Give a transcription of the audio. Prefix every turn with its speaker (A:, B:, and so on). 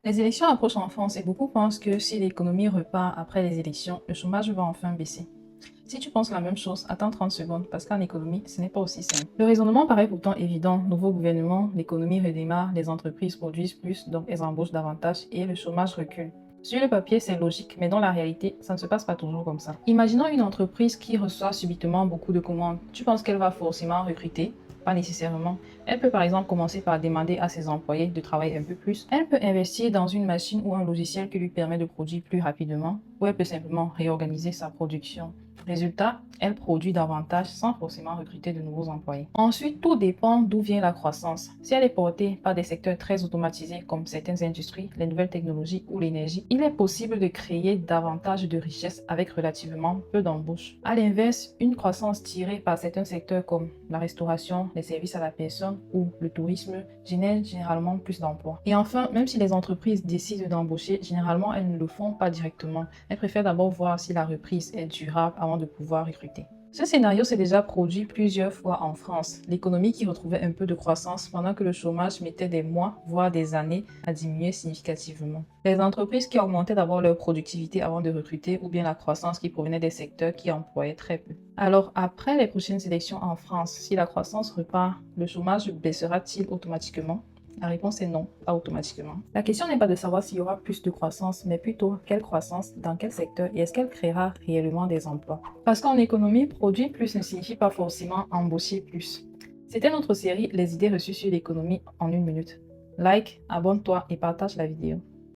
A: Les élections approchent en France et beaucoup pensent que si l'économie repart après les élections, le chômage va enfin baisser. Si tu penses la même chose, attends 30 secondes parce qu'en économie, ce n'est pas aussi simple. Le raisonnement paraît pourtant évident. Nouveau gouvernement, l'économie redémarre, les entreprises produisent plus, donc elles embauchent davantage et le chômage recule. Sur le papier, c'est logique, mais dans la réalité, ça ne se passe pas toujours comme ça. Imaginons une entreprise qui reçoit subitement beaucoup de commandes. Tu penses qu'elle va forcément recruter? Pas nécessairement. Elle peut par exemple commencer par demander à ses employés de travailler un peu plus. Elle peut investir dans une machine ou un logiciel qui lui permet de produire plus rapidement, ou elle peut simplement réorganiser sa production. Résultat, elle produit davantage sans forcément recruter de nouveaux employés. Ensuite, tout dépend d'où vient la croissance. Si elle est portée par des secteurs très automatisés comme certaines industries, les nouvelles technologies ou l'énergie, il est possible de créer davantage de richesses avec relativement peu d'embauches. À l'inverse, une croissance tirée par certains secteurs comme la restauration, les services à la personne ou le tourisme génère généralement plus d'emplois. Et enfin, même si les entreprises décident d'embaucher, généralement elles ne le font pas directement. Elles préfèrent d'abord voir si la reprise est durable avant de pouvoir recruter. Ce scénario s'est déjà produit plusieurs fois en France. L'économie qui retrouvait un peu de croissance pendant que le chômage mettait des mois, voire des années, à diminuer significativement. Les entreprises qui augmentaient d'abord leur productivité avant de recruter ou bien la croissance qui provenait des secteurs qui employaient très peu. Alors, après les prochaines élections en France, si la croissance repart, le chômage baissera-t-il automatiquement? La réponse est non, pas automatiquement. La question n'est pas de savoir s'il y aura plus de croissance, mais plutôt quelle croissance, dans quel secteur et est-ce qu'elle créera réellement des emplois. Parce qu'en économie, produire plus ne signifie pas forcément embaucher plus. C'était notre série Les idées reçues sur l'économie en 1 minute. Like, abonne-toi et partage la vidéo.